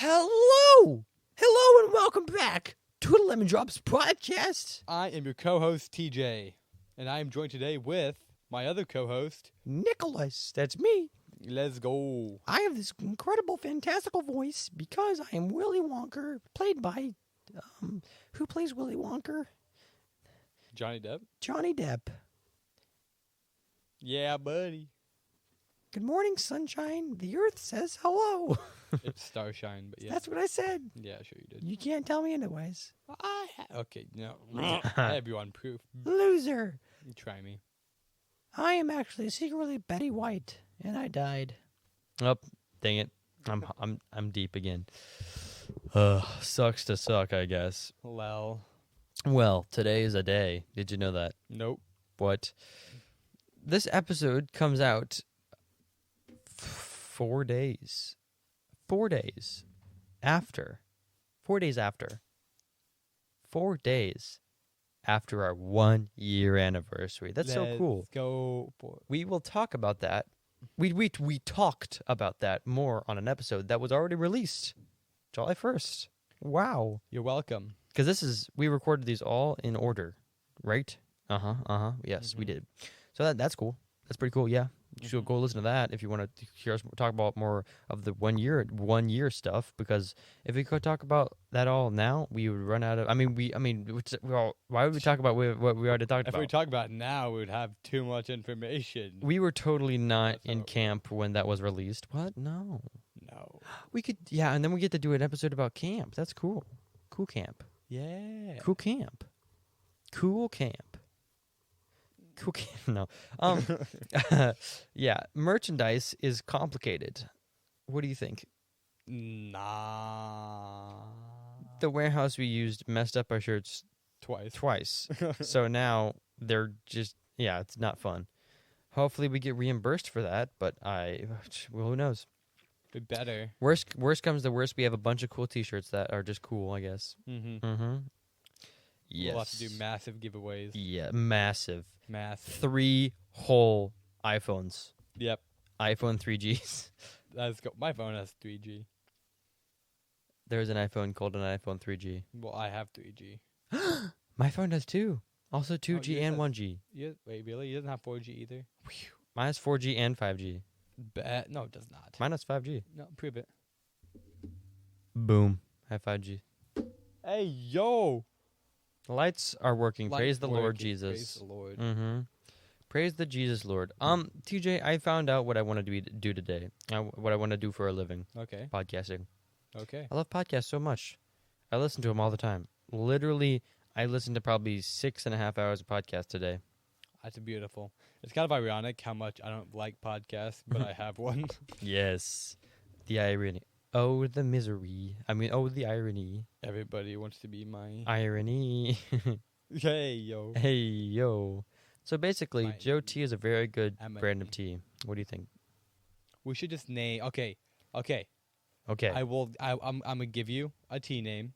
Hello! Hello and welcome back to the Lemon Drops Podcast. I am your co-host, TJ, and I am joined today with my other co-host, Nicholas, that's me. Let's go. I have this incredible, fantastical voice because I am Willy Wonka, played by, who plays Willy Wonka? Johnny Depp. Johnny Depp. Yeah, buddy. Good morning, sunshine. The earth says hello. It's Starshine, but yeah. That's what I said. Yeah, sure you did. You can't tell me anyways. Okay, no. Everyone proof. Loser. You try me. I am actually secretly Betty White, and I died. Oh, dang it. I'm deep again. Sucks to suck, I guess. Well. Well, today is a day. Did you know that? Nope. What? This episode comes out 4 days. 4 days after. 4 days after. 4 days after our 1 year anniversary. That's so cool. Let's go for it. We will talk about that. We talked about that more on an episode that was already released July 1st. Wow. You're welcome. Because we recorded these all in order, right? Yes, we did. So that's cool. That's pretty cool, yeah. You should go listen to that if you want to hear us talk about more of the 1 year stuff. Because if we could talk about that all now, we would run out of. Why would we talk about what we already talked about? If we talk about it now, we would have too much information. We were totally not in camp when that was released. What? No. We could, yeah, and then we get to do an episode about camp. That's cool. Cool camp. Yeah. Cool camp. Cool camp. Cool camp. No. Yeah, merchandise is complicated. What do you think? Nah. The warehouse we used messed up our shirts twice. So now they're just, yeah, it's not fun. Hopefully we get reimbursed for that, but well, who knows? We better. Worst comes to worst, we have a bunch of cool T-shirts that are just cool, I guess. Yes. We'll have to do massive giveaways. Yeah, massive. 3 whole iPhones. Yep. iPhone 3Gs. Let's go. My phone has 3G. There's an iPhone called an iPhone 3G. Well, I have 3G. My phone does too. Also 2G and 1G. Wait, really? You doesn't have 4G either? Mine has 4G and 5G. No, it does not. Mine has 5G. No, prove it. Boom. I have 5G. Hey, yo! The lights are working. Praise the Lord Praise Jesus. the Lord. Praise the Jesus Lord. TJ, I found out what I want to do today. What I want to do for a living. Okay. Podcasting. Okay. I love podcasts so much. I listen to them all the time. Literally, I listened to probably 6.5 hours of podcast today. That's beautiful. It's kind of ironic how much I don't like podcasts, but I have one. Yes. The irony. Oh, the misery. Oh, the irony. Everybody wants to be my... Irony. Hey, yo. Hey, yo. So basically, My- Joe T is a very good I'm a- brand of tea. What do you think? We should just name... Okay. Okay. I'm going to give you a tea name,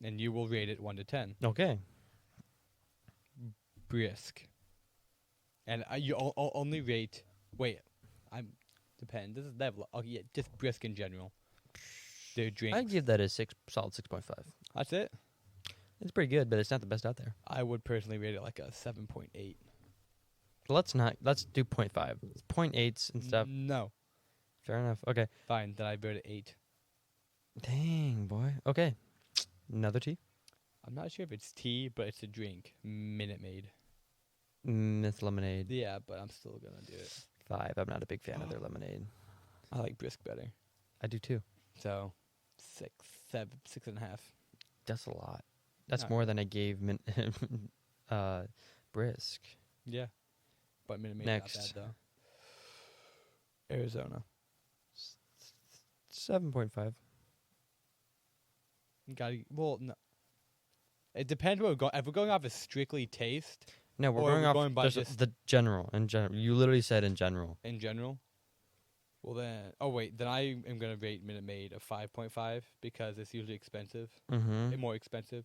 and you will rate it 1 to 10. Okay. Brisk. And you only rate... Wait. Depend. This is level. Oh, yeah, just brisk in general. Their drinks. I'd give that a solid 6.5. That's it? It's pretty good, but it's not the best out there. I would personally rate it like a 7.8. Let's do 0.5. It's 0.8s and stuff. No. Fair enough. Okay. Fine, then I rate it 8. Dang, boy. Okay. Another tea? I'm not sure if it's tea, but it's a drink. Minute Maid. Myth lemonade. Yeah, but I'm still going to do it. 5. I'm not a big fan of their lemonade. I like brisk better. I do too. So, 6, 7, 6.5. That's a lot. That's Not more than I gave brisk. Yeah. But Minute Maid Next. not bad, though. Arizona. 7.5. Well, no. It depends where we're going. If we're going off of strictly taste, No, we're Or going we're off going by just just- the general. In general, you literally said in general. in general, well then, then I am going to rate Minute Maid a 5.5 because it's usually expensive, Mm-hmm. more expensive.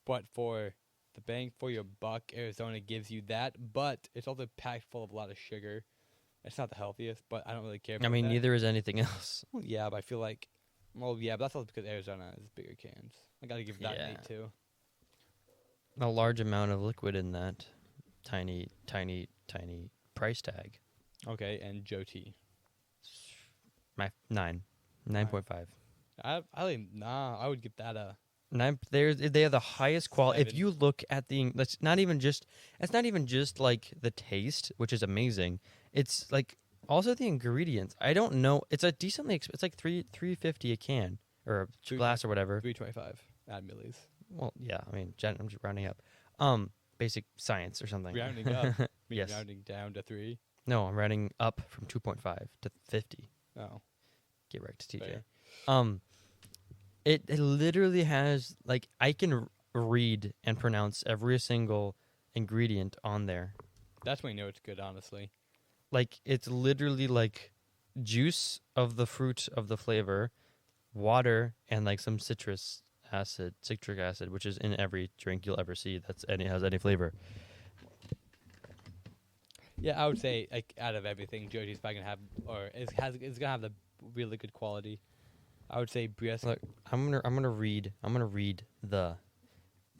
But for the bang for your buck, Arizona gives you that, but it's also packed full of a lot of sugar. It's not the healthiest, but I don't really care about I mean, that. neither is anything else. Well, yeah, but I feel like Well, yeah, but that's also because Arizona has bigger cans. I gotta give that Yeah. 8 too. A large amount of liquid in that tiny price tag. Okay, and Joe T. My 9.5. I would give that a 9. They have the highest quality. If 7. you look at it's not even just like the taste, which is amazing. It's like also the ingredients. I don't know. It's a decently. It's like $3.50 a can or a glass or whatever. 3.25 at Millie's. Well, yeah. I mean, I'm just rounding up. Basic science or something. Rounding up. Yes. Rounding down to 3. No, I'm rounding up from 2.5 to 50. Oh. Get wrecked, TJ. Fair. It literally has like I can read and pronounce every single ingredient on there. That's when you know it's good, honestly. Like it's literally like juice of the fruit of the flavor, water, and like some citric acid, which is in every drink you'll ever see has any flavor. Yeah, I would say like out of everything, Joe T's probably gonna have, or is gonna have the really good quality. I would say brisk. Look, I'm gonna read the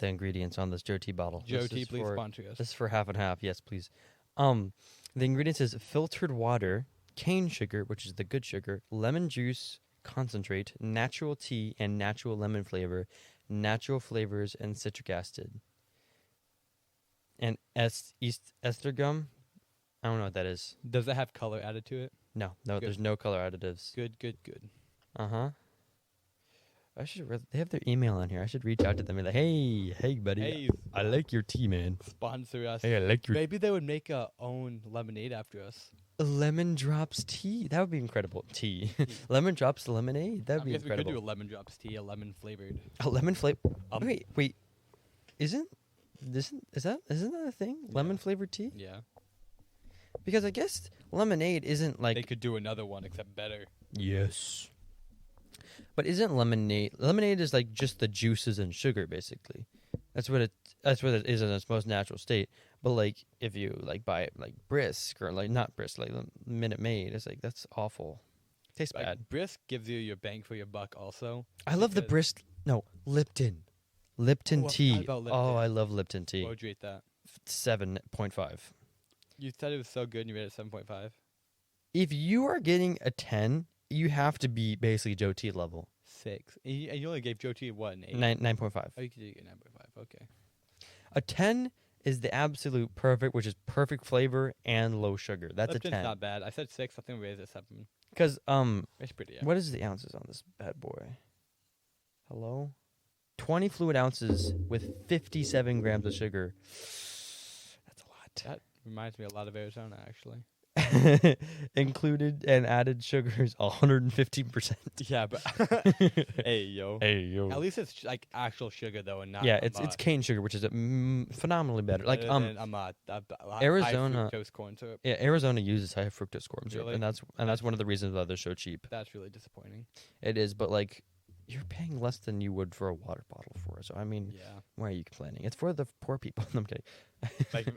ingredients on this Joe T bottle. Joe T, please sponsor us. This is for half and half. Yes, please. The ingredients is filtered water, cane sugar, which is the good sugar, lemon juice concentrate, natural tea and natural lemon flavor, natural flavors and citric acid, and ester gum. I don't know what that is. Does it have color added to it? No, Good. there's no color additives. Good. Uh-huh. They have their email on here. I should reach out to them and be like, hey, buddy. Hey, I like your tea, man. sponsor us. Hey, I like your Maybe they would make a own lemonade after us. lemon drops tea. That would be incredible. Tea. Lemon drops lemonade. That would I be guess incredible. we could do a lemon drops tea, a lemon flavored. A lemon flavor. Wait. Isn't that a thing? Yeah. Lemon flavored tea? Yeah. Because I guess lemonade isn't like They could do another one except better. yes. But isn't lemonade is like just the juices and sugar basically. That's what it is in its most natural state. But like if you like buy it like brisk or like not brisk, like Minute Maid, it's like that's awful. Tastes Like, bad. brisk gives you your bang for your buck also. I love the because- brisk Lipton. Lipton Oh, I forgot tea. about Lipton. Oh, I love Lipton tea. What would you rate that? 7.5. You said it was so good and you rated it 7.5? If you are getting a 10, you have to be basically Joe T level. 6. And you only gave Joe T what, an 8? 9.5. Oh, you could get 9.5. Okay. A 10 is the absolute perfect, which is perfect flavor and low sugar. That's Lipton's a 10. not bad. I said 6. I think we raised it 7. Because It's pretty. Yeah. what is the ounces on this bad boy? Hello? 20 fluid ounces with 57 grams of sugar. That's a lot. That reminds me a lot of Arizona, actually. Included and added sugars 115%. Yeah, but hey, yo. Hey yo. At least it's like actual sugar though, and not. Yeah, it's cane sugar, which is phenomenally better. Like Arizona- high fructose corn syrup. yeah, Arizona uses high fructose corn syrup, Really? and that's one of the reasons why they're so cheap. That's really disappointing. It is, but like you're paying less than you would for a water bottle for it. So I mean, Yeah, why are you complaining? It's for the poor people. I'm kidding. like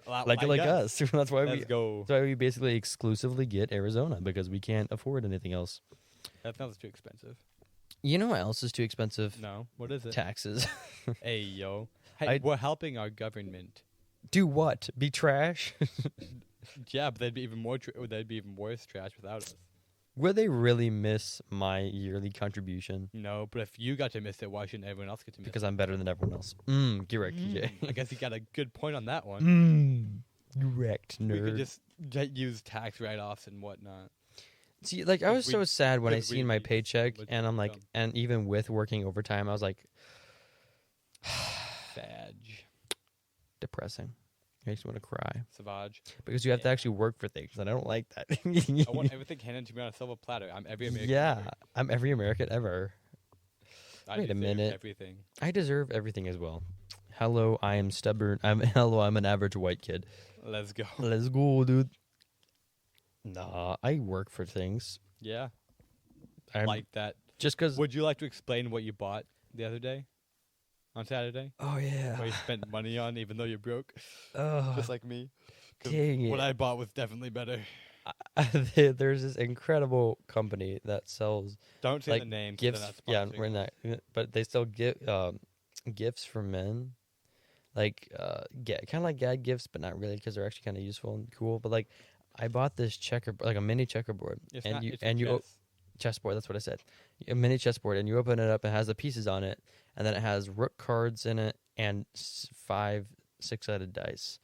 us. That's why Let's go. That's why we basically exclusively get Arizona because we can't afford anything else. That sounds too expensive. You know what else is too expensive? No, what is it? Taxes. Hey, yo. Hey, we're helping our government. Do what? Be trash? Yeah, but they'd be even more. They'd be even worse trash without us. Will they really miss my yearly contribution? No, but if you got to miss it, why shouldn't everyone else get to miss Because I'm better than everyone else. Get wrecked, it? TJ. I guess you got a good point on that one. You wrecked, nerd. We could just use tax write-offs and whatnot. See, like, I was so sad when I with seen my rebates, paycheck, with and I'm like, income. and even with working overtime, I was like, Sag. depressing. Makes me want to cry. Savage. Because you have to Yeah. actually work for things, and I don't like that. I want everything handed to me on a silver platter. I'm every American. Yeah, ever. I'm every American ever. I Wait a deserve minute. Everything. I deserve everything as well. Hello, I am stubborn. I'm an average white kid. Let's go. Let's go, dude. Nah, I work for things. Yeah. I'm Like that. just because. Would you like to explain what you bought the other day? On Saturday? Oh yeah. What you spent money on even though you're broke? Oh, Just like me. 'Cause dang it. what I bought was definitely better. There's this incredible company that sells Don't say like the name. 'cause gifts. they're not Yeah, sponsoring we're us. not. But they still give gifts for men, like kind of like gag gifts, but not really because they're actually kind of useful and cool. But like, I bought this like a mini checkerboard, It's and not, you it's and you chess. chessboard. That's what I said. A mini chessboard, and you open it up, and it has the pieces on it, and then it has rook cards in it and 5 6-sided dice,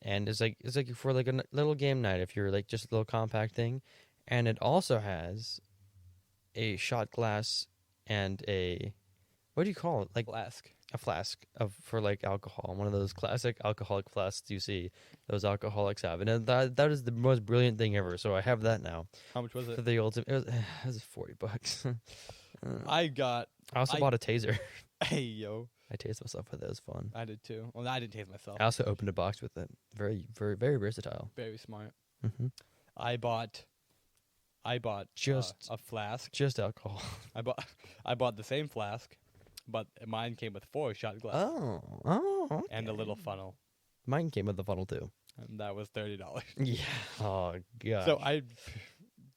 and it's like for like a little game night if you're like just a little compact thing, and it also has a shot glass and a what do you call it, like Flask. a flask of for like alcohol, one of those classic alcoholic flasks you see those alcoholics have, and that is the most brilliant thing ever. So I have that now. How much was For it? the ultimate, it was $40. I got. I also I- bought a taser. Hey yo, I tased myself with it. It was fun. I did too. Well, I didn't taste myself. I also opened a box with it. Very, very, very versatile. Very smart. Hmm I bought Just- a flask. Just alcohol. I bought the same flask, but mine came with 4 shot glasses Oh. and a okay. little funnel, Mine came with the funnel too. and that was $30. Yeah. Oh god. So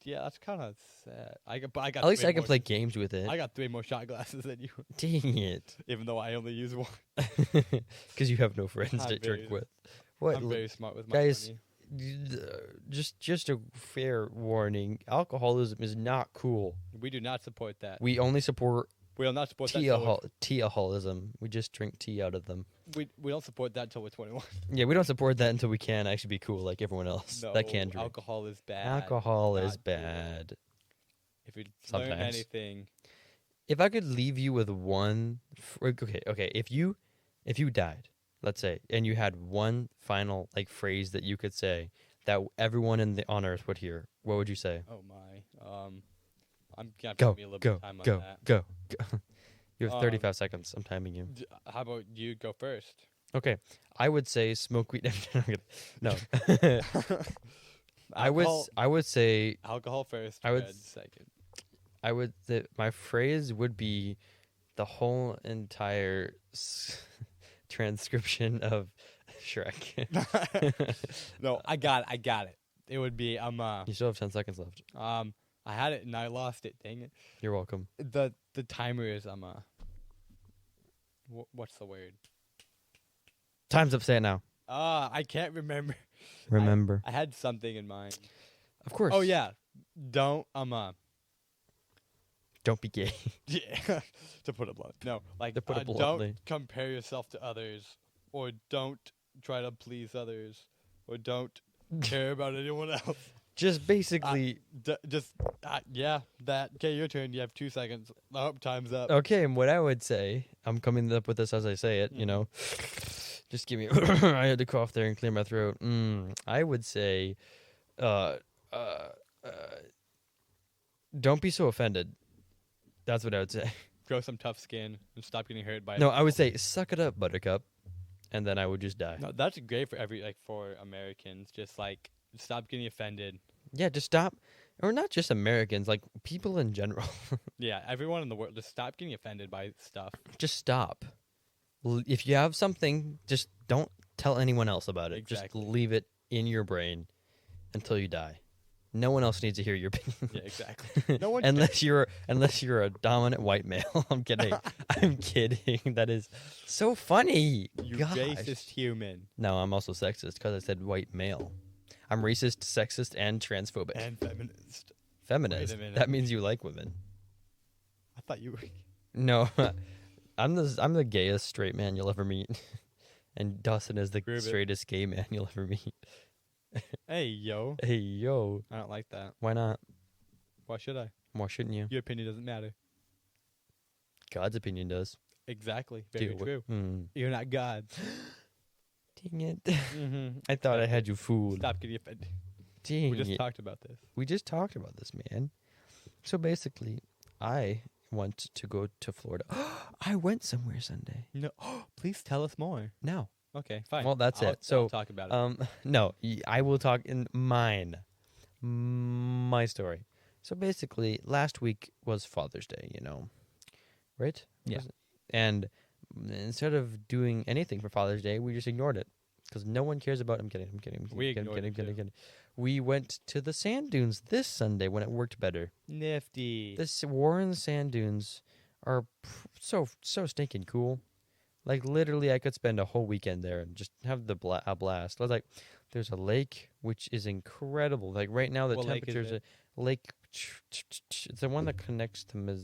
yeah, that's kind of sad. I got. at least 3 I can more- play games with it. I got 3 more shot glasses than you, Dang it. even though I only use 1. Because you have no friends I'm to drink very- with. What? I'm very smart with my guys, money. Just a fair warning. Alcoholism is not cool. We do not support that. We only support We will not support that. Till tea-aholism. We just drink tea out of them. we don't support that until we're 21. Yeah, we don't support that until we can actually be cool like everyone else No, that can drink. alcohol is bad. Alcohol is Not cool. bad. If you learn Sometimes. anything, If I could leave you with one, okay. If you died, let's say, and you had one final like phrase that you could say that everyone on Earth would hear, what would you say? oh my, I'm gonna have to Go, give me a little bit go, of time on go, that. go. You have 35 Um, seconds. I'm timing you. How about you go first? Okay, I would say smoke weed. No, Alcohol, I would say alcohol first. I would red second. my phrase would be the whole entire transcription of Shrek. No, I got it. It would be You still have 10 seconds left. I had it and I lost it. Dang it. You're welcome. The timer is what's the word? Time's up. Say it now. I can't remember. Remember. I had something in mind. Of course. Oh yeah. Don't Don't be gay. yeah. To put it blunt. No, like To put it bluntly. don't compare yourself to others, or don't try to please others, or don't care about anyone else. Just basically. Yeah, that. Okay, your turn. You have 2 seconds. Oh, time's up. Okay, and what I would say, I'm coming up with this as I say it, you know. Just give me. I had to cough there and clear my throat. I would say, don't be so offended. That's what I would say. Grow some tough skin and stop getting hurt by. No, I would say, suck it up, Buttercup, and then I would just die. No, that's great for for Americans. Just like stop getting offended. Yeah, just stop, or not just Americans, like people in general. Yeah, everyone in the world, just stop getting offended by stuff. Just stop. If you have something, just don't tell anyone else about it. Exactly. Just leave it in your brain until you die. No one else needs to hear your opinion. Yeah, exactly. No one unless you're a dominant white male. I'm kidding. I'm kidding. That is so funny. You Gosh. racist human No, I'm also sexist because I said white male. I'm racist, sexist, and transphobic. and feminist. Feminist. Wait a minute. That means you like women. I thought you were. No, I'm the gayest straight man you'll ever meet, and Dawson is the Prove it. straightest gay man you'll ever meet. Hey, yo. Hey yo, I don't like that. why not? Why should I? Why shouldn't you? Your opinion doesn't matter. God's opinion does. Exactly. Very Dude, true. Hmm. You're not God. Dang it! Mm-hmm. I thought I had you fooled. Stop getting offended. Dang We just it! talked about this. We just talked about this, man. So basically, I want to go to Florida. I went somewhere Sunday. No, please tell us more. Now, Okay, fine. well, that's I'll it. So, talk about it. no, I will talk in my story. So basically, last week was Father's Day, right? Yeah. Was it? And instead of doing anything for Father's Day, we just ignored it. because no one cares about. I'm kidding. I'm kidding. We ignored it, too. We went to the sand dunes this Sunday when it worked better. Nifty. This Warren sand dunes are so stinking cool. Like literally, I could spend a whole weekend there and just have a blast. I was like, there's a lake which is incredible. Like right now, the What lake is temperature's it? a lake. It's the one that connects to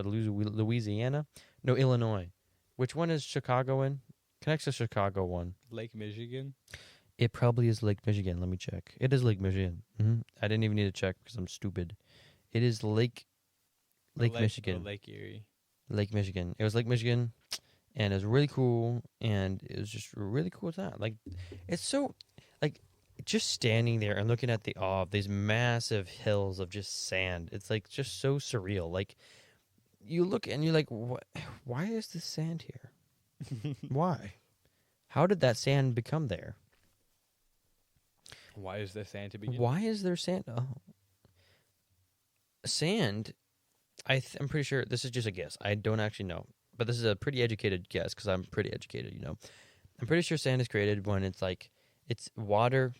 Louisiana. No, Illinois. Which one is Chicago in? Connects to Chicago one. Lake Michigan. It probably is Lake Michigan. Let me check. It is Lake Michigan. I didn't even need to check because I'm stupid. It is Lake Michigan. Lake Erie. Lake Michigan. It was Lake Michigan, and it was really cool, and it was just really cool time. Like, it's so, like, just standing there and looking at these massive hills of just sand. It's like just so surreal. Like, you look and you're like, why is this sand here? Why? How did that sand become there? Why is there sand to begin? Why is there sand? Oh. Sand, I'm pretty sure, this is just a guess. I don't actually know. But this is a pretty educated guess because I'm pretty educated, you know. I'm pretty sure sand is created when it's like, it's water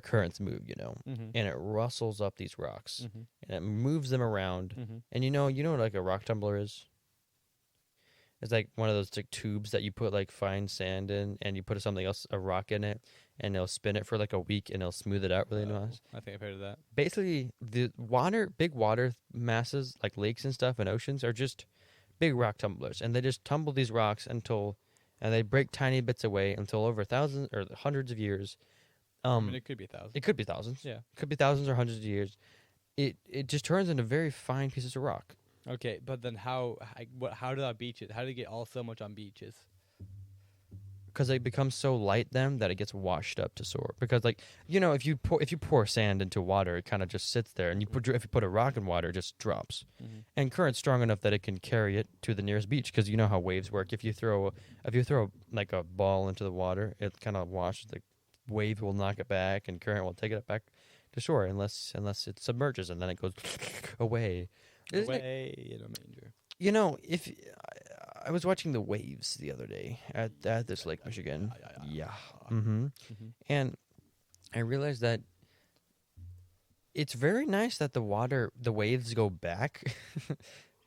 currents move, you know, and it rustles up these rocks and it moves them around. And you know what like a rock tumbler is? It's like one of those like tubes that you put like fine sand in, and you put something else, a rock in it, and it'll spin it for like a week, and it'll smooth it out really nice. I think I've heard of that. Basically, the big water masses like lakes and stuff and oceans are just big rock tumblers, and they just tumble these rocks and they break tiny bits away until over thousands or hundreds of years. I mean, it could be thousands. It could be thousands. Yeah, it could be thousands or hundreds of years. It just turns into very fine pieces of rock. Okay, but then how do our beaches? How do they get all so much on beaches? Because it becomes so light then that it gets washed up to shore. Because like if you pour sand into water, it kind of just sits there, and if you put a rock in water, it just drops. And current's strong enough that it can carry it to the nearest beach. Because you know how waves work. If you throw like a ball into the water, it kind of washes. The wave will knock it back, and current will take it back to shore unless it submerges, and then it goes away. Away in a manger. You know, if I was watching the waves the other day at this Lake Michigan, and I realized that it's very nice that the waves go back,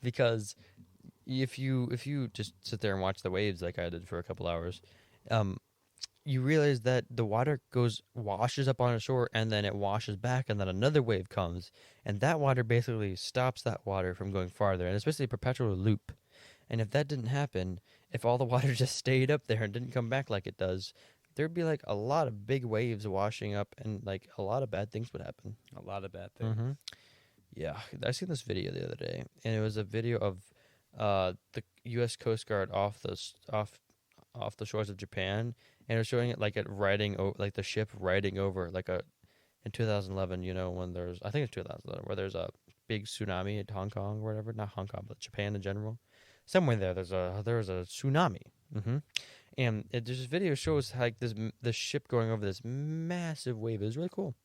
because if you just sit there and watch the waves like I did for a couple hours, you realize that the water washes up on the shore, and then it washes back, and then another wave comes, and that water basically stops that water from going farther, and it's basically a perpetual loop. And if that didn't happen, if all the water just stayed up there and didn't come back like it does, there'd be like a lot of big waves washing up, and like a lot of bad things would happen. A lot of bad things. Yeah, I seen this video the other day, and it was a video of the U.S. Coast Guard off the shores of Japan. And it was showing it like like the ship riding over like in 2011, you know, when I think it's 2011, where there's a big tsunami at Hong Kong or whatever, not Hong Kong, but Japan in general. Somewhere there was a tsunami. And this video shows like the ship going over this massive wave. It was really cool.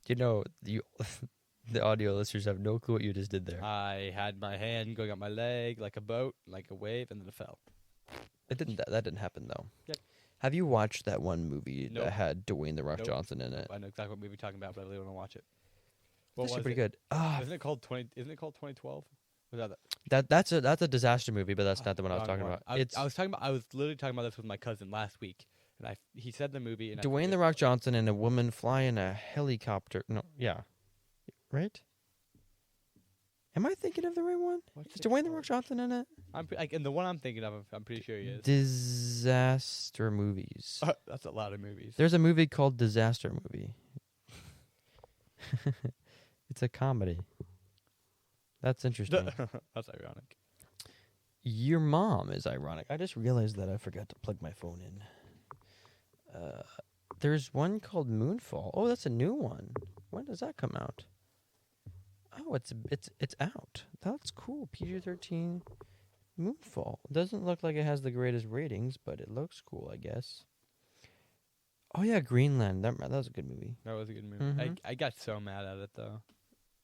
You know, the audio listeners have no clue what you just did there. I had my hand going up my leg like a boat, like a wave, and then it fell. That didn't happen though. Yeah. Have you watched that one movie Nope. that had Dwayne the Rock Nope. Johnson in it? I know exactly what movie you're talking about, but I really want to watch it. It's What was pretty it? good. Isn't it called 2012? Was that That's a disaster movie, but that's not the one I was wrong talking one. about. I was literally talking about this with my cousin last week, and he said the movie. And Dwayne the Rock Johnson and a woman flying a helicopter. No, yeah, right. Am I thinking of the right one? Is Dwayne the Rock Johnson in it? And the one I'm thinking of, I'm pretty sure he is. Disaster movies. That's a lot of movies. There's a movie called Disaster Movie. It's a comedy. That's interesting. That's ironic. Your mom is ironic. I just realized that I forgot to plug my phone in. There's one called Moonfall. Oh, that's a new one. When does that come out? Oh, it's out. That's cool. PG-13 Moonfall. Doesn't look like it has the greatest ratings, but it looks cool, I guess. Oh yeah, Greenland. That was a good movie. That was a good movie. I got so mad at it though.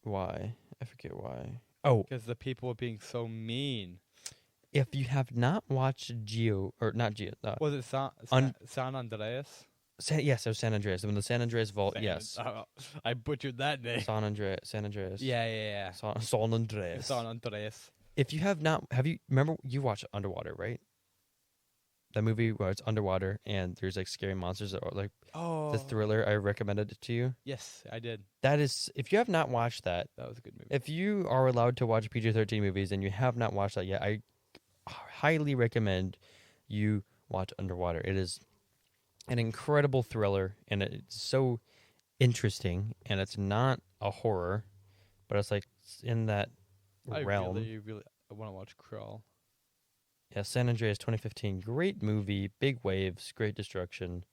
Why? I forget why. Oh, because the people were being so mean. If you have not watched Was it Un- San Andreas? San Andreas. The San Andreas Vault. Yes, I butchered that name. San Andreas. Yeah. San Andreas. San Andreas. If you have not, remember you watched Underwater, right? That movie where it's underwater and there's like scary monsters or like Oh. the thriller. I recommended it to you. Yes, I did. That is, if you have not watched that, That was a good movie. if you are allowed to watch PG-13 movies and you have not watched that yet, I highly recommend you watch Underwater. It is an incredible thriller, and it's so interesting, and it's not a horror, but it's like in that realm. Really want to watch Crawl. Yeah, San Andreas 2015. Great movie, big waves, great destruction.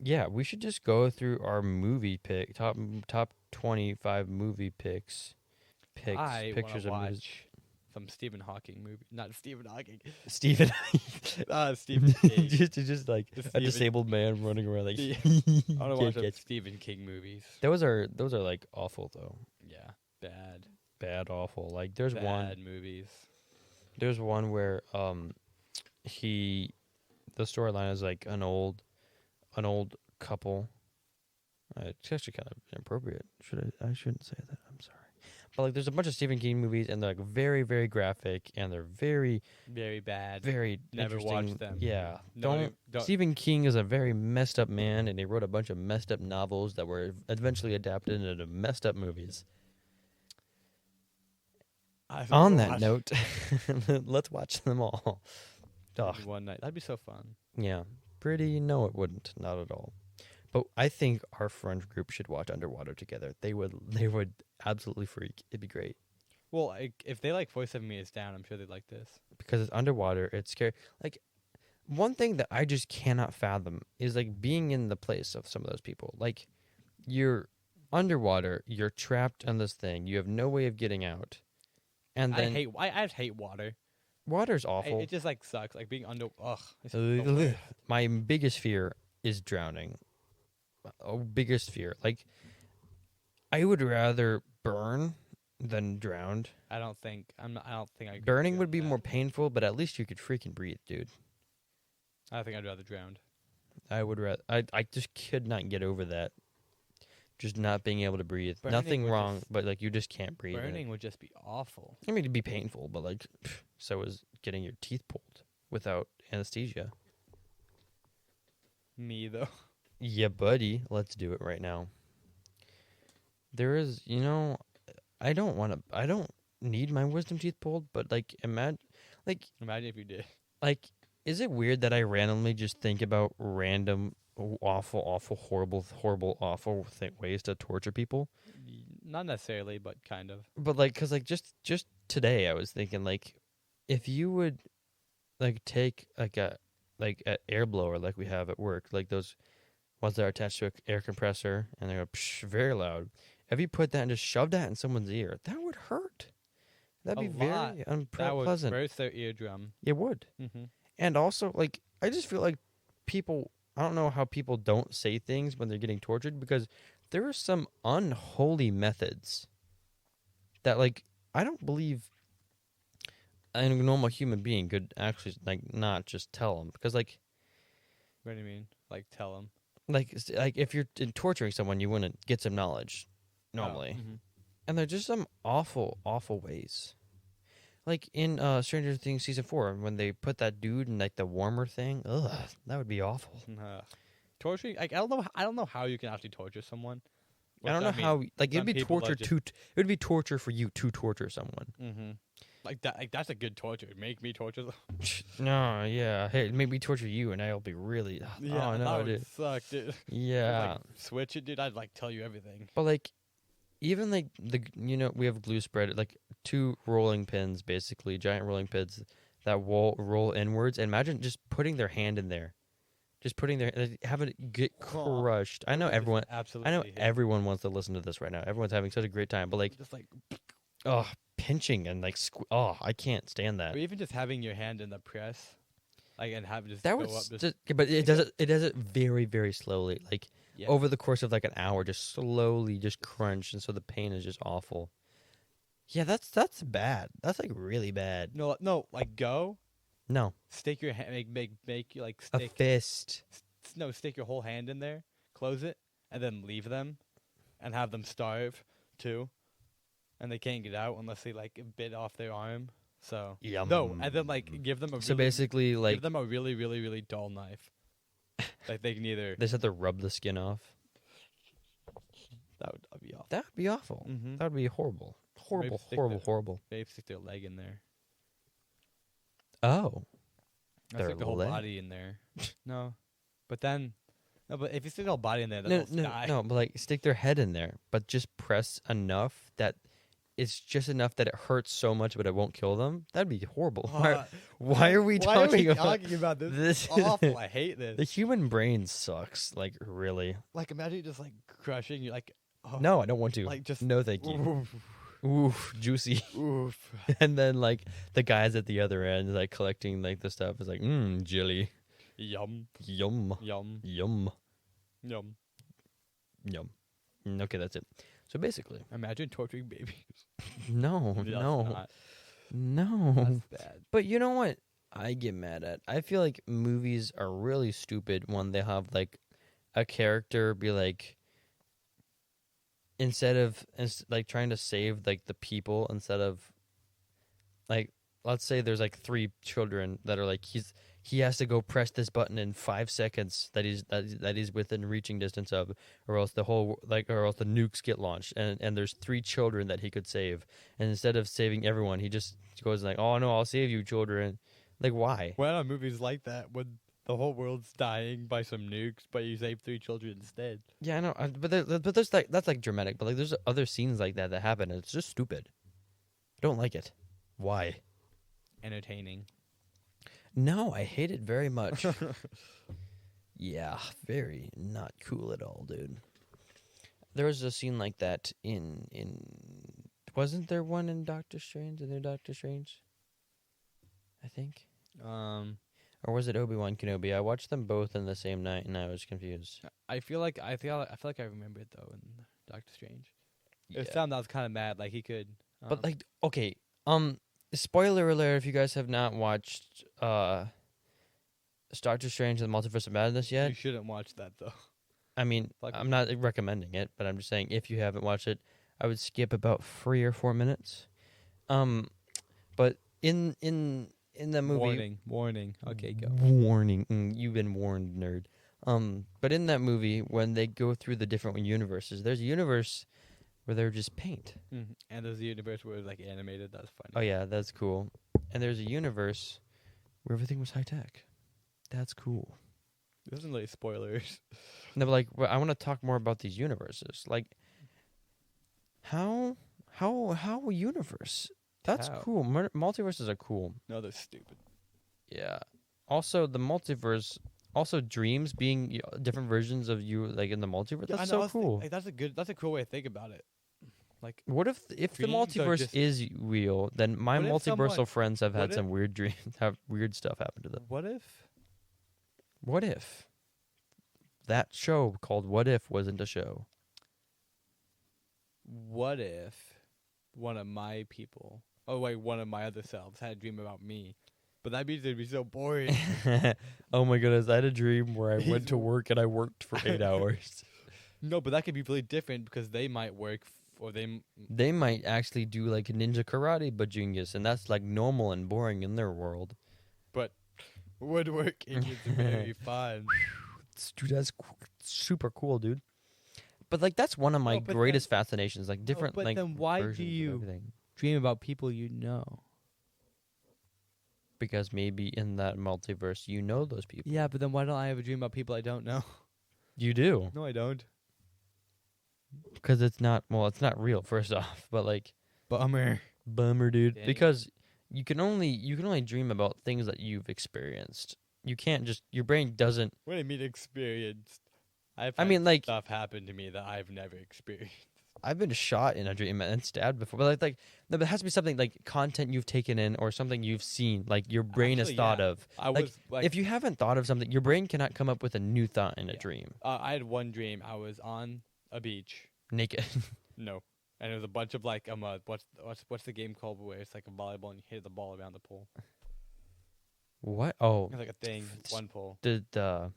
Yeah, we should just go through our movie top 25 movie pictures Pictures of movies. watch some Stephen Hawking movie. Not Stephen Hawking. Stephen, Stephen King. just like a Stephen- disabled man running around like. Yeah. I want to watch Can't some catch- Stephen King movies. Those are like awful though. Yeah, bad Awful. Like there's movies. There's one where the storyline is like an old couple. It's actually kind of inappropriate. I shouldn't say that. I'm sorry. But like there's a bunch of Stephen King movies and they're like very, very graphic and they're very bad. very Never interesting. watched them. Yeah. No, Don't Stephen King is a very messed up man and he wrote a bunch of messed up novels that were eventually adapted into messed up movies. On that note, let's watch them all. Ugh. One night. That'd be so fun. Yeah. Pretty? No, it wouldn't. Not at all. But I think our friend group should watch Underwater together. They would absolutely freak. It'd be great. Well, if they like 47 Meters Down, I'm sure they'd like this. Because it's underwater, it's scary. Like, one thing that I just cannot fathom is, like, being in the place of some of those people. Like, you're underwater, you're trapped on this thing, you have no way of getting out. And then I just hate water. Water's awful. It just like sucks. Like being under. Ugh. It's so Ugh. My biggest fear is drowning. Biggest fear. Like, I would rather burn than drowned. I don't think I could Burning do would be that. more painful, but at least you could freaking breathe, dude. I think I'd rather drown. I would rather. I just could not get over that. Just not being able to breathe. Burning Nothing would wrong, just- but like you just can't breathe. Burning would just be awful. I mean, it'd be painful, but like, so is getting your teeth pulled without anesthesia. Me though. Yeah, buddy. Let's do it right now. There is, I don't need my wisdom teeth pulled, but like, imagine Imagine if you did. like, is it weird that I randomly just think about random, awful, horrible, awful ways to torture people? Not necessarily, but kind of. But like, cause like just today I was thinking like, if you would like take like an air blower like we have at work, like those ones that are attached to an air compressor and they go psh, very loud. If you put that and just shove that in someone's ear, that would hurt. That'd be lot. very That would unpleasant. burst their eardrum. It would. Mm-hmm. And also, like, I just feel like people, I don't know how people don't say things when they're getting tortured because there are some unholy methods that, like, I don't believe a normal human being could actually, like, not just tell them. Because, like, What do you mean? Like tell them. like if you're torturing someone, you wouldn't get some knowledge normally. And they're just some awful, awful ways. Like in Stranger Things Season 4, when they put that dude in like the warmer thing, ugh, that would be awful. Torturing, like I don't know how you can actually torture someone. I don't know how. Like it'd some be people are torture just- it would be torture for you to torture someone. Mm-hmm. Like that, like that's a good torture. Make me torture them. No, yeah. Hey, maybe torture you, and I'll be really. Oh no, that would dude. suck, dude. Yeah, Like, switch it, dude. I'd like tell you everything. but like, even like we have glue spread like 2 rolling pins, basically giant rolling pins that roll inwards. And imagine just putting their hand in there, just putting having it get crushed. I know everyone. Absolutely. I know everyone wants to listen to this right now. Everyone's having such a great time, but like, Just like, oh, pinching and like, I can't stand that. or even just having your hand in the press, like, and have it just That go would, up. Just, but it does it. It does it very, very slowly, like yeah. over the course of like an hour, just slowly, just crunch, and so the pain is just awful. Yeah, that's bad. That's like really bad. No, like go, No, stick your hand, make you like a stick. fist. No, stick your whole hand in there, close it, and then leave them, and have them starve too, and they can't get out unless they like bit off their arm. So Yum. no, and then like give them a So really, basically, give like them a really really really dull knife. Like they can either they just have to rub the skin off. that'd be awful. That would be awful. Mm-hmm. That would be horrible. Horrible, stick horrible, the- horrible. Maybe stick their leg in there. Oh, I Their stick the whole leg? body in there. No, but then no, but if you stick the whole body in there, no, then they'll no, die. no, but like stick their head in there, but just press enough that it's just enough that it hurts so much, but it won't kill them. That'd be horrible. Why are we talking about this? this? It's awful. I hate this. The human brain sucks. Like really. Like imagine just like crushing you like. Oh, No, I don't want to. Like just No, thank you. Oof, Oof, juicy. oof. And then like the guys at the other end, like collecting like the stuff, is like, jelly, Yum, yum, yum, yum, yum. yum. Okay, that's it. So basically, Imagine torturing babies. no, That's no, not- no. That's bad. But you know what I get mad at? I feel like movies are really stupid when they have like a character be like, instead of like trying to save like the people, instead of like, let's say there's like 3 children that are like, he has to go press this button in 5 seconds that he's within reaching distance of, or else or else the nukes get launched, and there's 3 children that he could save, and instead of saving everyone, he just goes like, oh no, I'll save you children. Like, why? Why are movies like that when the whole world's dying by some nukes, but you save 3 children instead? Yeah, I know, but there's like, that's like dramatic, but like there's other scenes like that happen, and it's just stupid. I don't like it. Why? Entertaining. No, I hate it very much. Yeah, very not cool at all, dude. There was a scene like that in wasn't there one in Doctor Strange? In their Doctor Strange, I think, or was it Obi-Wan Kenobi? I watched them both in the same night, and I was confused. I feel like I remember it though in Doctor Strange. Yeah. It sounded I was kind of mad, like he could. But like, okay, spoiler alert! If you guys have not watched Doctor Strange and the Multiverse of Madness yet, you shouldn't watch that though. I mean, Like- I'm not recommending it, but I'm just saying if you haven't watched it, I would skip about 3 or 4 minutes. But in the movie, Warning. Okay, go. warning, you've been warned, nerd. But in that movie, when they go through the different universes, there's a universe where they're just paint. Mm-hmm. And there's the universe where it was like animated. That's funny. Oh yeah, that's cool. And there's a universe where everything was high tech. That's cool. This isn't really spoilers. No, but like, I want to talk more about these universes. Like, how universe? That's How? cool. Multiverses are cool. No, they're stupid. Yeah. Also, the multiverse. Also, dreams being different versions of you, like in the multiverse. Yeah, That's I know, so cool. That's a cool way to think about it. Like, What if the Dreams are multiverse just- is real? Then my What if multiversal someone- friends have had what some weird dreams, have weird stuff happen to them. what if? What if that show called What If wasn't a show? What if one of my people? Oh wait, one of my other selves had a dream about me. But that means it'd be so boring. Oh my goodness, I had a dream where I went to work and I worked for 8 hours. No, but that could be really different because they might work, or They might actually do like ninja karate bajingas, and that's like normal and boring in their world. woodworking is very fun. Dude, that's super cool, dude. But like that's one of my Oh, but greatest fascinations, like different but like then why do versions of you- everything. Dream about people you know. Because maybe in that multiverse you know those people. Yeah, but then why don't I have a dream about people I don't know? You do. No, I don't. Because it's not it's not real, first off. But like Bummer. bummer, dude. Dang it. Because you can only dream about things that you've experienced. You can't just your brain doesn't What do you mean experienced? I mean, like, stuff happened to me that I've never experienced. I've been shot in a dream and stabbed before. But like no, but it has to be something like content you've taken in or something you've seen, like your brain has Actually, thought yeah. of. I Like, was like, If you haven't thought of something, your brain cannot come up with a new thought in a Yeah. dream. I had one dream. I was on a beach. Naked. No, and it was a bunch of like what's the game called where it's like a volleyball and you hit the ball around the pole. What? Oh, It's like a thing, one pole. I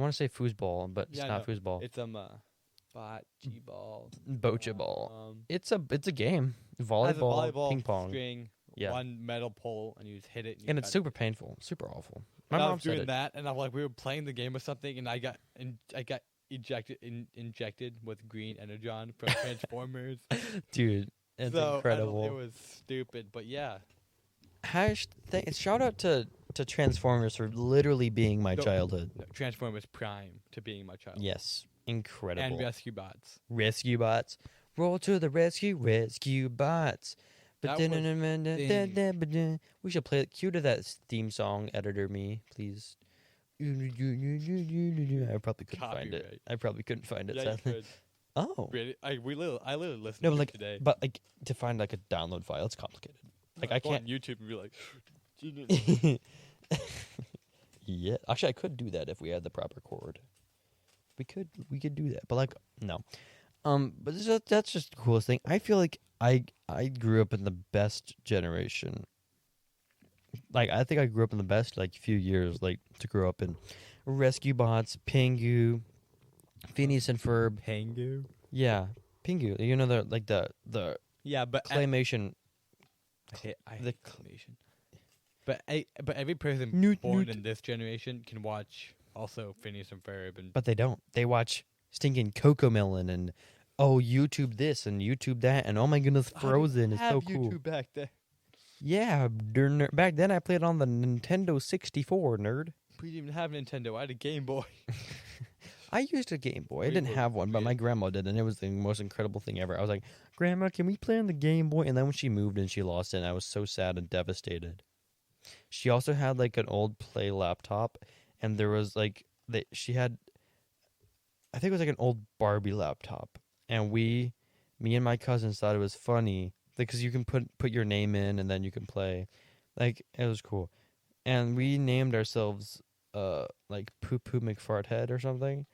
want to say foosball, but it's Yeah, not no, foosball. It's bocce ball. Bocce ball. It's a game. Has a Volleyball, ping pong. string, Yeah. one metal pole, and you just hit it. And it's super painful, super awful. My I mom was said doing it. that, and I'm like, we were playing the game or something, and I got injected with green energon from Transformers. Dude, it's So, incredible. It was stupid, but yeah. Shout out to Transformers for literally being my No, childhood. No, Transformers Prime to being my child. Yes, incredible. And Rescue Bots. Rescue bots, roll to the rescue, rescue bots. That We should play it. Cue to that theme song, editor me, please. I probably couldn't find it. Copyright. I probably couldn't find it. Yeah, you Sadly. could. Oh, Really? I literally listened no, to but it like, today. but like to find like a download file, it's complicated. Like I Go can't. on YouTube and be like, Yeah, actually, I could do that if we had the proper chord. We could do that, but like no. But that's just the coolest thing. I feel like I grew up in the best generation. Like I think I grew up in the best like few years, like to grow up in Rescue Bots, Pingu, Phineas and Ferb. Pangu. Yeah, Pingu. You know the Yeah, but claymation. I the hate claymation. But every person Newt, born newt. in this generation can watch also Phineas and Ferb and But they don't. They watch stinking Cocomelon and YouTube this and YouTube that and oh my goodness, Frozen is so cool. YouTube back there. Yeah, back then I played on the Nintendo 64, nerd. We didn't even have Nintendo. I had a Game Boy. I used a Game Boy. I We didn't were have one, but my weird. grandma did, and it was the most incredible thing ever. I was like, Grandma, can we play on the Game Boy? And then when she moved and she lost it, I was so sad and devastated. She also had like an old Play laptop, and there was like she had, I think it was like an old Barbie laptop, and me and my cousins thought it was funny because you can put your name in and then you can play, like it was cool, and we named ourselves like Poo Poo McFarthead or something.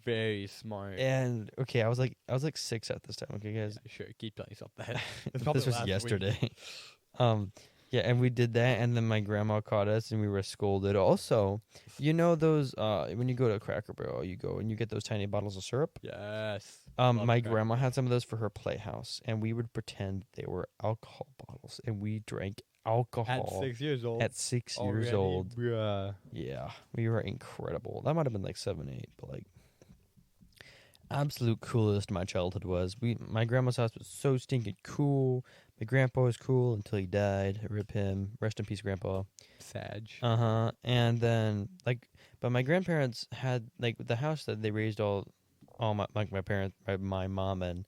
Very smart. And okay, I was like 6 at this time. Okay, guys, Yeah, sure, keep telling yourself that. It's probably this was last week. yesterday. Yeah, and we did that, and then my grandma caught us, and we were scolded. Also, you know those when you go to Cracker Barrel, you go and you get those tiny bottles of syrup. Yes. Love My Cracker grandma Barrel. had some of those for her playhouse, and we would pretend they were alcohol bottles, and we drank alcohol At 6 years old. at 6 years Already, old. Bruh. Yeah, we were incredible. That might have been like 7, 8, but like absolute coolest my childhood was. My grandma's house was so stinking cool. My grandpa was cool until he died. Rip him. Rest in peace, Grandpa. Sag. And then but my grandparents had like the house that they raised all my parents, my mom and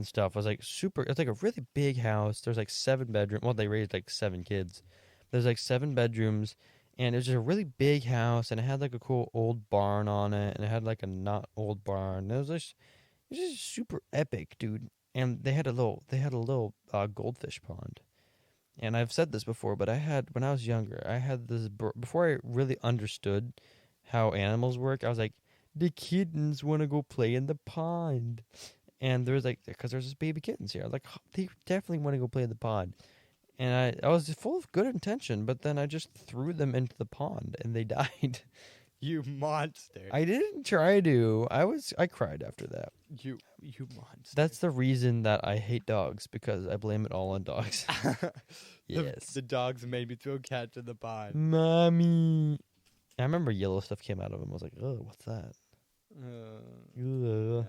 stuff was like super. It's like a really big house. There's like 7 bedrooms. Well, they raised like 7 kids. There's like 7 bedrooms, and it was just a really big house, and it had like a cool old barn on it, and it had like a not old barn. It was just super epic, dude. And they had a little goldfish pond. And I've said this before, but when I was younger, I had this before I really understood how animals work. I was like, the kittens want to go play in the pond, and there's like because there's this baby kittens here. I was like, oh, they definitely want to go play in the pond. And I was full of good intention, but then I just threw them into the pond, and they died. You monster. I didn't try to. I cried after that. You monster. That's the reason that I hate dogs, because I blame it all on dogs. Yes. The dogs made me throw cats in the pond. Mommy. I remember yellow stuff came out of him. I was like, oh, what's that? Ugh.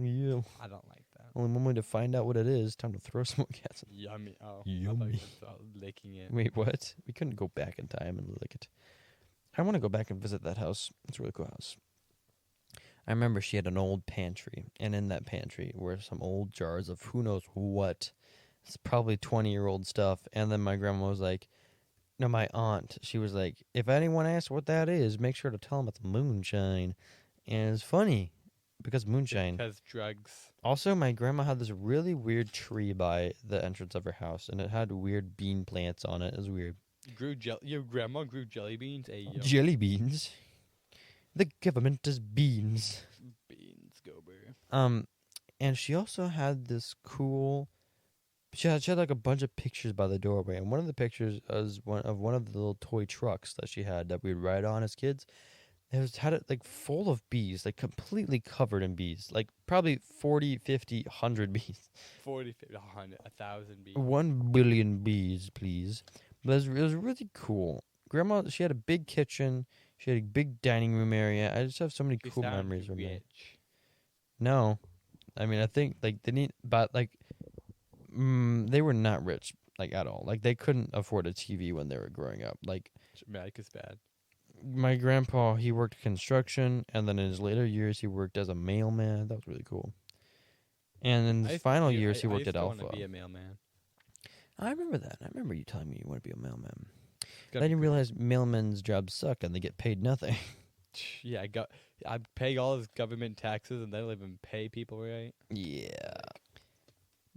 Ew. I don't like that. Only one way to find out what it is. Time to throw some more cats. Yummy. Oh, I thought Yummy. you were licking it. Wait, what? We couldn't go back in time and lick it. I want to go back and visit that house. It's a really cool house. I remember she had an old pantry, and in that pantry were some old jars of who knows what. It's probably 20-year-old stuff. And then my grandma was like, no, my aunt, she was like, if anyone asks what that is, make sure to tell them it's moonshine. And it's funny, because moonshine. Because drugs. Also, my grandma had this really weird tree by the entrance of her house, and it had weird bean plants on it. It was weird. Your grandma grew jelly beans? Jelly beans. The government does beans. Beans, go bear. And she also had this cool. She had like a bunch of pictures by the doorway, and one of the pictures was one of the little toy trucks that she had that we'd ride on as kids. Had it like full of bees, like completely covered in bees, like probably 40, 50, 100 bees. 40, 50, 100, 1,000 bees. 1 billion bees, please. But it was really cool. Grandma, she had a big kitchen. She had a big dining room area. I just have so many You cool sound memories from there. rich. No, I mean I think like they were not rich like at all. Like they couldn't afford a TV when they were growing up. Like America's bad. my grandpa, he worked construction, and then in his later years he worked as a mailman. That was really cool. And in his final years he worked at Alpha. I used to want to be a mailman. I remember that. I remember you telling me you want to be a mailman. I Gotta be didn't cool. realize mailmen's jobs suck and they get paid nothing. Yeah, I pay all his government taxes and they don't even pay people right. Yeah.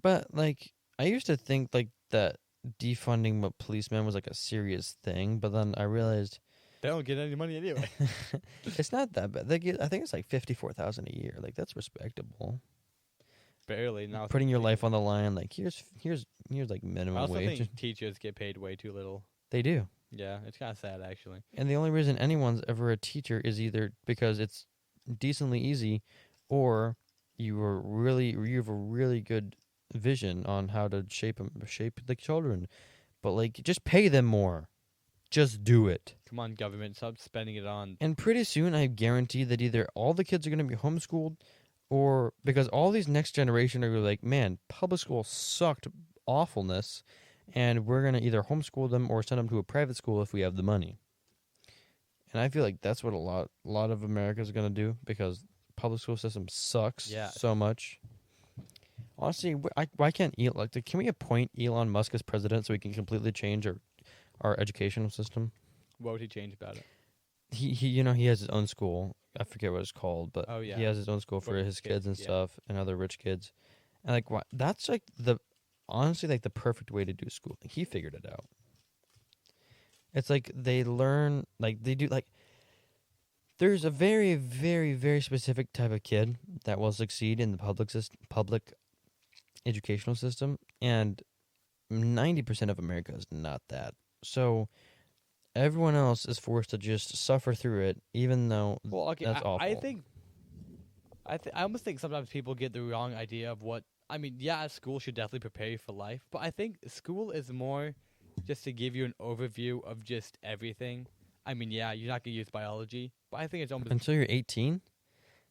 But, like, I used to think, like, that defunding policemen was, like, a serious thing, but then I realized They don't get any money anyway. it's not that bad. I think it's, like, $54,000 a year. Like, that's respectable. Barely. Now Putting your life on the line, like, here's like, I minimum also wage. think teachers get paid way too little. They do. Yeah, it's kind of sad actually. And the only reason anyone's ever a teacher is either because it's decently easy, or you have a really good vision on how to shape the children. But like, just pay them more. Just do it. Come on, government, stop spending it on. And pretty soon, I guarantee that either all the kids are going to be homeschooled, or because all these next generation are like, man, public school sucked awfulness. And we're going to either homeschool them or send them to a private school if we have the money. And I feel like that's what a lot of America is going to do, because public school system sucks so much. Honestly, why can't can we appoint Elon Musk as president so we can completely change our educational system? What would he change about it? He has his own school. I forget what it's called, but Oh, yeah. he has his own school for his kids and stuff, and other rich kids. And like, that's like honestly, like the perfect way to do school. He figured it out. It's like they learn, like they do, like there's a very, very, very specific type of kid that will succeed in the public educational system, and 90% of America is not that. So everyone else is forced to just suffer through it, even though that's awful. I almost think sometimes people get the wrong idea of what. I mean, yeah, school should definitely prepare you for life, but I think school is more just to give you an overview of just everything. I mean, yeah, you're not going to use biology, but I think it's almost... Until you're 18?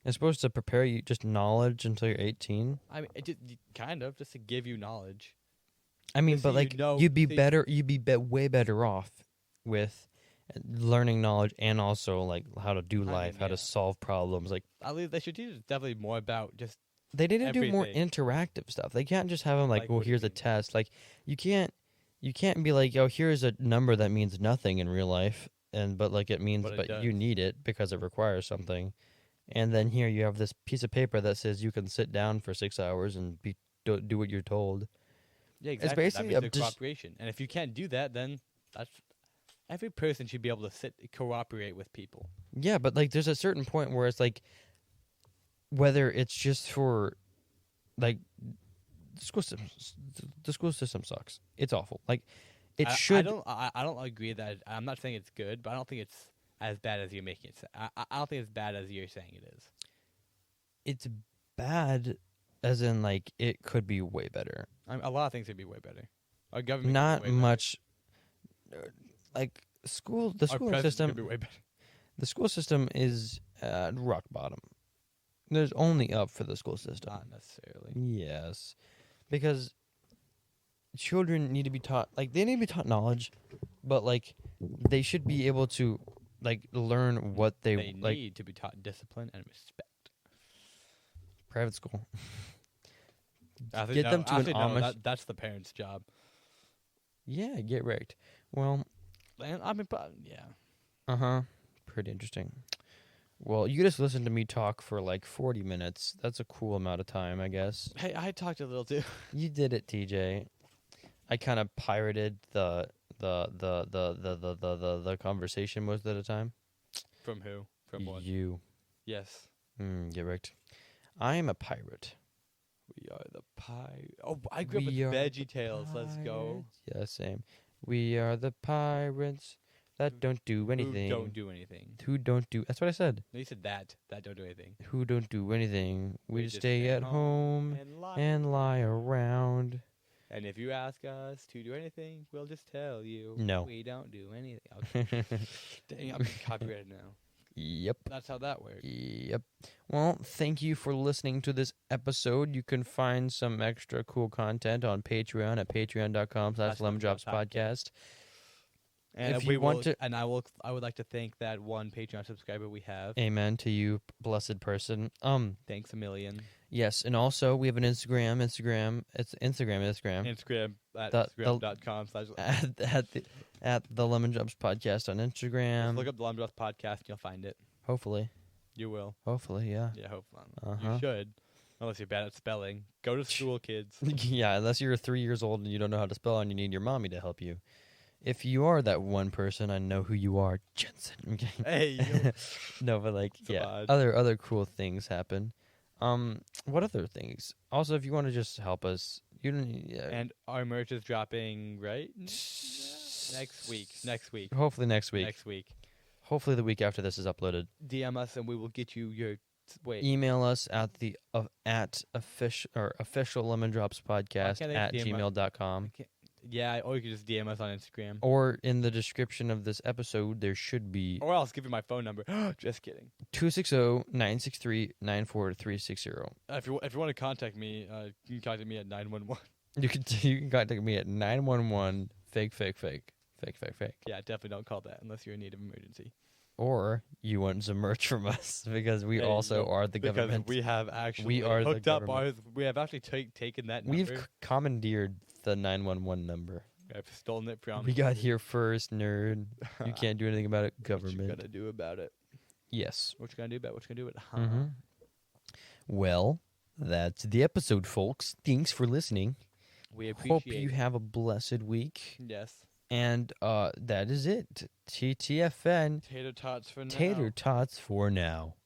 It's supposed to prepare you just knowledge until you're 18? I mean, kind of, just to give you knowledge. I mean, but like, you'd be way better off with learning knowledge and also like how to do life, how to solve problems. Like, at least they should teach us definitely more about just... They need to do more interactive stuff. They can't just have them like, well, here's a test. Like, you can't be like, oh, here's a number that means nothing in real life, but like it means, but you need it because it requires something. And then here you have this piece of paper that says you can sit down for 6 hours and do what you're told. Yeah, exactly. It's basically that cooperation. And if you can't do that, then every person should be able to cooperate with people. Yeah, but like there's a certain point where it's like, whether it's just for, like, the school system sucks. It's awful. Like, I don't agree that. I'm not saying it's good, but I don't think it's as bad as you're making it. I don't think it's bad as you're saying it is. It's bad, as in like it could be way better. I mean, a lot of things could be way better. Our government not much. Like the school system could be way better. The school system is at rock bottom. There's only up for the school system. Not necessarily. Yes. Because children need to be taught, like, they need to be taught knowledge, but, like, they should be able to, like, learn what they need to be taught discipline and respect. Private school. Get them to an Amish. That's the parents' job. Yeah, get wrecked. Well, I mean, yeah. Uh-huh. Pretty interesting. Well, you just listened to me talk for like 40 minutes. That's a cool amount of time, I guess. Hey, I talked a little too. You did it, TJ. I kind of pirated the conversation most of the time. From who? From what? You. Yes. Get wrecked. I am a pirate. We are the pirates. Oh, I grew up with We are the Veggie Tales. Let's go. Pirates. Yeah, same. We are the pirates that don't do anything. Who don't do anything. Who don't do. That's what I said. No, you said that. That don't do anything. Who don't do anything. We We just stay at home and lie around. And if you ask us to do anything, we'll just tell you. No. We don't do anything. Okay. Dang, I'm copyrighted now. Yep. That's how that works. Yep. Well, thank you for listening to this episode. You can find some extra cool content on Patreon at patreon.com/lemondropspodcast. And If we you want will, to- and I would like to thank that one Patreon subscriber we have. Amen to you, blessed person. Thanks a million. Yes, and also we have an Instagram. It's Instagram at Instagram.com/ at the Lemon Drops Podcast on Instagram. look up the Lemon Drops Podcast and you'll find it. Hopefully, You will. yeah. Yeah, hopefully. Uh-huh. You should. Unless you're bad at spelling. Go to school, kids. Yeah, unless you're 3 years old and you don't know how to spell and you need your mommy to help you. If you are that one person, I know who you are, Jensen. Okay. Hey, yo. No, but like, It's a yeah, vibe. other cool things happen. What other things? Also, if you want to just help us, you don't. And our merch is dropping, right? Next week. Hopefully next week. Next week. Hopefully the week after this is uploaded. DM us and we will get you your. Wait. Email us at the official Lemon Drops Podcast can't they at DM us? gmail.com. Yeah, or you can just DM us on Instagram. Or in the description of this episode, there should be Or I'll give you my phone number. Just kidding. 260-963-94360. If you want to contact me, you can contact me at 911. You can contact me at 911 fake. Yeah, definitely don't call that unless you're in need of emergency. Or you want some merch from us because we There you also go. are the Because government. we have actually We are the hooked up government. ours. We have actually taken that number. We've commandeered the 911 number. I've stolen it from. We got here first, nerd. You can't do anything about it, What you government. gonna do about it? Yes. What you gonna do about it? What you gonna do about it? Mm-hmm. Well, that's the episode, folks. Thanks for listening. We appreciate Hope you it. have a blessed week. Yes. And that is it. TTFN. Tater tots for now. Tater tots for now.